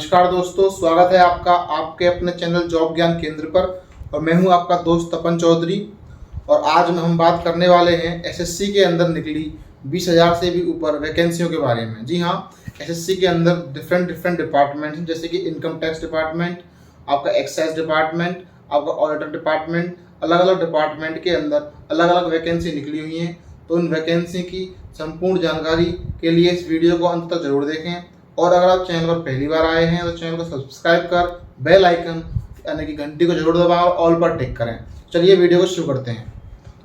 नमस्कार दोस्तों, स्वागत है आपका आपके अपने चैनल जॉब ज्ञान केंद्र पर। और मैं हूं आपका दोस्त तपन चौधरी। और आज हम बात करने वाले हैं एसएससी के अंदर निकली 20,000 से भी ऊपर वैकेंसियों के बारे में। जी हाँ, एसएससी के अंदर डिफरेंट डिपार्टमेंट हैं, जैसे कि इनकम टैक्स डिपार्टमेंट, आपका एक्साइज डिपार्टमेंट, आपका ऑडिटर डिपार्टमेंट। अलग अलग डिपार्टमेंट के अंदर अलग अलग वैकेंसी निकली हुई हैं। तो उन वैकेंसी की संपूर्ण जानकारी के लिए इस वीडियो को अंत तक जरूर देखें। और अगर आप चैनल पर पहली बार आए हैं तो चैनल को सब्सक्राइब कर बेल आइकन यानी कि घंटी को जरूर दबाओ और ऑल पर टिक करें। चलिए वीडियो को शुरू करते हैं।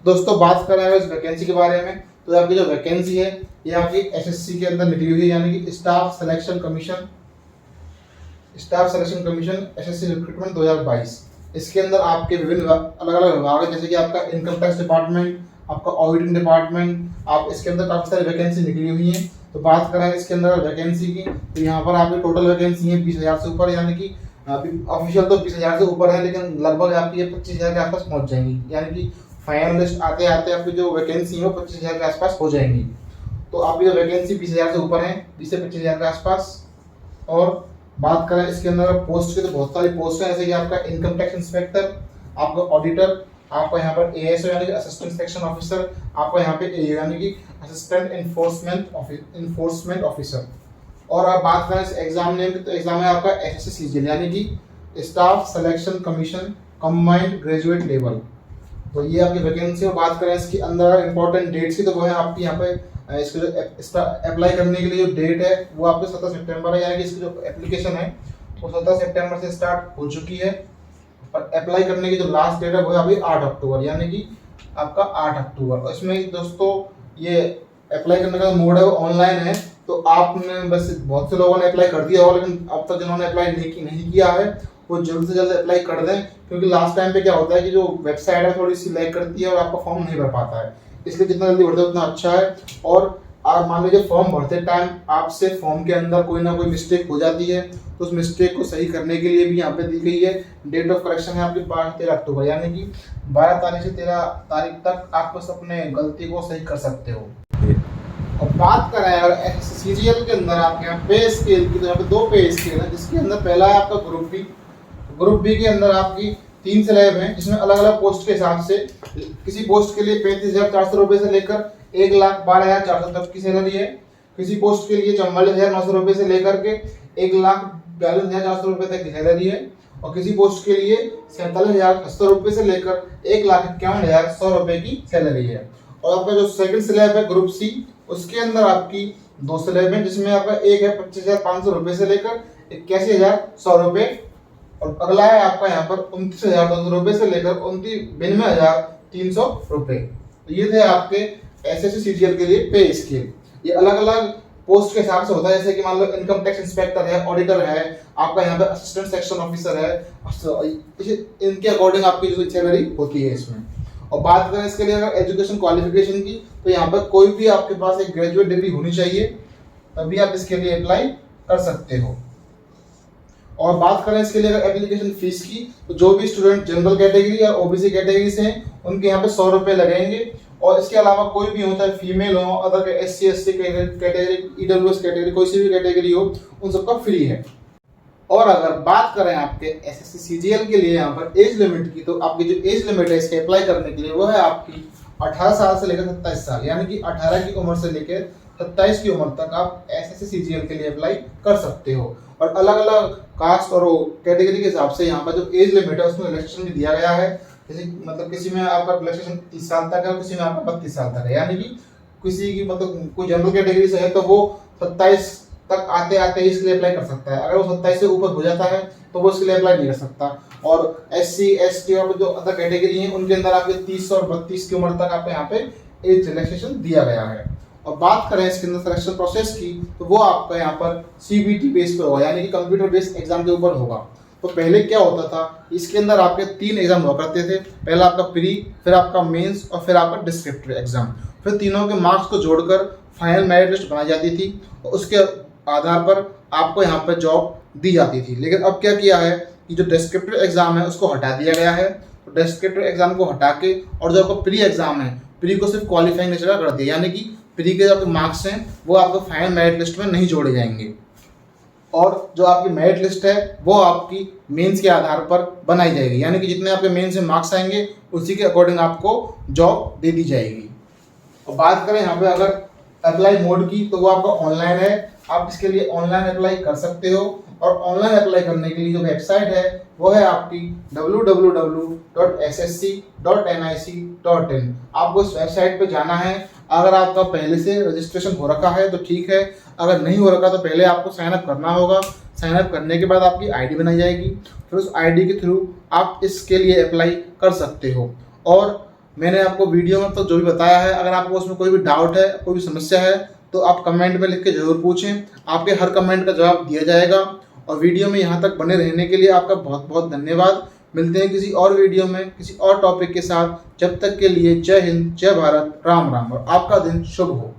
दोस्तों, बात कर रहे हैं इस वैकेंसी के बारे में। तो आपकी जो वैकेंसी है ये आपकी एसएससी के अंदर निकली हुई है, यानी कि staff selection commission SSC recruitment 2022। इसके अंदर आपके विभिन्न अलग अलग विभाग है, जैसे कि आपका इनकम टैक्स डिपार्टमेंट, आपका ऑडिटिंग डिपार्टमेंट। आप इसके अंदर काफी सारी वैकेंसी निकली हुई है। तो बात करें इसके अंदर वैकेंसी की, तो यहाँ पर आपकी टोटल वैकेंसी है 20,000 से ऊपर, यानी कि ऑफिशियल तो 20,000 से ऊपर है, लेकिन लगभग आपकी 25,000 के आसपास पहुंच जाएंगी। यानी कि फाइनल लिस्ट आते आते आपकी जो वैकेंसी है वो 25,000 के आसपास हो जाएंगी। तो आपकी जो वैकेंसी 20,000 से ऊपर है, 20 से 25,000 के आसपास। और बात करें इसके अंदर पोस्ट की, तो बहुत सारी पोस्ट है, जैसे कि आपका इनकम टैक्स इंस्पेक्टर, आपका ऑडिटर, आपको यहाँ पर एएसओ यानी कि असिस्टेंट सेक्शन ऑफिसर, आपको यहाँ पे यानी कि असिस्टेंट इन्फोर्समेंट ऑफिसर। और आप बात करें इस एग्जाम नेम की, तो एग्जाम है आपका एसएससी सीजीएल यानी कि staff selection commission combined graduate level. तो ये आपकी वैकेंसी। और बात करें इसके अंदर इंपॉर्टेंट डेट्स की, तो वो है आपकी यहाँ पे इसको जो अप्लाई करने के लिए जो डेट है वो आपको 17 सितंबर है, यानी कि इसकी जो एप्लीकेशन है वो 17 सितंबर से स्टार्ट हो चुकी है। और अप्लाई करने की जो लास्ट डेट है वो है अभी 8 अक्टूबर, यानी कि आपका 8 अक्टूबर। और इसमें दोस्तों ये अप्लाई करने का मोड है वो ऑनलाइन है। तो आपने बस बहुत से लोगों ने अप्लाई कर दिया होगा, लेकिन अब तक जिन्होंने अप्लाई नहीं किया है वो जल्द से जल्द अप्लाई कर दें, क्योंकि लास्ट टाइम पे क्या होता है कि जो वेबसाइट है थोड़ी सी लैग करती है और आपका फॉर्म नहीं भर पाता है। इसलिए जितना जल्दी भरते उतना अच्छा है। और आप मान लीजिए फॉर्म भरते टाइम आपसे फॉर्म के अंदर कोई ना कोई मिस्टेक हो जाती है, तो उस मिस्टेक को सही करने के लिए भी यहाँ पे दी गई है डेट ऑफ करेक्शन है आपकी 13 अक्टूबर, यानी कि 12 तारीख से 13 तारीख तक आप बस अपने गलती को सही कर सकते हो। और बात करें अगर सीजीएल के अंदर आपके यहाँ पे स्केल की, तो यहाँ पे 2 पे स्केल है, जिसके अंदर पहला है आपका ग्रुप बी के अंदर आपकी 3 स्लैब हैं, जिसमें अलग अलग पोस्ट के हिसाब से किसी पोस्ट के लिए 35,400 रुपये से लेकर 1,12,400 तक की सैलरी है। किसी पोस्ट के लिए 44,900 रुपये से लेकर के 1,42,400 रुपये तक की सैलरी है। और किसी पोस्ट के लिए 47,800 रुपये से लेकर 1,51,100 रुपये की सैलरी है। और आपका जो सेकंड स्लैब है ग्रुप सी, उसके अंदर आपकी 2 स्लैब है, जिसमें आपका एक है 25,500 रुपये से लेकर 81,100 रुपये। और अगला है आपका यहाँ पर 29,200 रुपये से लेकर 92,300 रुपये। तो ये थे आपके एसएससी सीजीएल के लिए पे स्केल। ये अलग अलग पोस्ट के हिसाब से होता है, जैसे कि मान लो इनकम टैक्स इंस्पेक्टर है, ऑडिटर है, आपका यहाँ पे असिस्टेंट सेक्शन ऑफिसर है, इनके अकॉर्डिंग आपकी जो सैलरी होती है इसमें। और बात करें इसके लिए अगर एजुकेशन क्वालिफिकेशन की, तो यहाँ पर कोई भी आपके पास एक ग्रेजुएट डिग्री होनी चाहिए, तभी आप इसके लिए अप्लाई कर सकते हो। और बात करें इसके लिए अगर एप्लीकेशन फीस की, तो जो भी स्टूडेंट जनरल कैटेगरी या ओबीसी कैटेगरी से हैं उनके यहाँ पे 100 रुपये लगेंगे। और इसके अलावा कोई भी होता है फीमेल हो, other SC ST category, EWS category, कोई सी भी कैटेगरी हो, उन सबका फ्री है। और अगर बात करें आपके एसएससी सीजीएल के लिए यहाँ पर एज लिमिट की, तो आपकी जो एज लिमिट है इसके अप्लाई करने के लिए वो है आपकी 18 साल से लेकर 27 साल, यानी कि 18 की उम्र से लेकर 27 की उम्र तक आप एसएससी सीजीएल के लिए अप्लाई कर सकते हो। और अलग अलग कास्ट और कैटेगरी के हिसाब से यहाँ पर जो एज लिमिट है उसमें रिलैक्सेशन भी दिया गया है। जैसे मतलब किसी में आपका रिलैक्सेशन 30 साल तक है और किसी में आपका 32 साल तक है, यानी कि किसी की मतलब कोई जनरल कैटेगरी से है तो वो 27 तक आते आते ही इसके लिए अप्लाई कर सकता है। अगर वो 27 से ऊपर हो जाता है तो वो इसके लिए अप्लाई नहीं कर सकता। और एससी एसटी और जो अदर कैटेगरी हैं उनके अंदर आपके 30 और 32 की उम्र तक आपको यहाँ पे एज रिलैक्सेशन दिया गया है। और बात करें इसके अंदर सिलेक्शन प्रोसेस की, तो वो आपका यहाँ पर सीबीटी बेस पे होगा, यानी कि कंप्यूटर बेस्ड एग्जाम के ऊपर होगा। तो पहले क्या होता था, इसके अंदर आपके 3 एग्जाम हुआ करते थे। पहला आपका प्री, फिर आपका मेंस और फिर आपका डिस्क्रिप्टिव एग्जाम। फिर तीनों के मार्क्स को जोड़कर फाइनल मेरिट लिस्ट बनाई जाती थी और उसके आधार पर आपको यहाँ पर जॉब दी जाती थी। लेकिन अब क्या किया है कि जो डिस्क्रिप्टिव एग्जाम है उसको हटा दिया गया है। तो डिस्क्रिप्टिव एग्जाम को हटा के और जो आपका प्री एग्जाम है, प्री को सिर्फ क्वालिफाइंग नेचर का कर दिया, यानी कि प्री के जो मार्क्स हैं वो आपको फाइनल मेरिट लिस्ट में नहीं जोड़े जाएंगे। और जो आपकी मेरिट लिस्ट है वो आपकी मेंस के आधार पर बनाई जाएगी, यानी कि जितने आपके मेंस में मार्क्स आएंगे उसी के अकॉर्डिंग आपको जॉब दे दी जाएगी। और बात करें यहाँ पे अगर अप्लाई मोड की, तो वो आपका ऑनलाइन है, आप इसके लिए ऑनलाइन अप्लाई कर सकते हो। और ऑनलाइन अप्लाई करने के लिए जो वेबसाइट है वो है आपकी www.ssc.nic.in। आपको इस वेबसाइट पे जाना है। अगर आपका पहले से रजिस्ट्रेशन हो रखा है तो ठीक है, अगर नहीं हो रखा तो पहले आपको साइन अप करना होगा। साइन अप करने के बाद आपकी आईडी बनाई जाएगी, फिर उस आईडी के थ्रू आप इसके लिए अप्लाई कर सकते हो। और मैंने आपको वीडियो में तो जो भी बताया है, अगर आपको उसमें कोई भी डाउट है, कोई भी समस्या है, तो आप कमेंट में लिख के जरूर पूछें, आपके हर कमेंट का जवाब दिया जाएगा। और वीडियो में यहाँ तक बने रहने के लिए आपका बहुत बहुत धन्यवाद। मिलते हैं किसी और वीडियो में किसी और टॉपिक के साथ। जब तक के लिए जय हिंद, जय भारत, राम राम, और आपका दिन शुभ हो।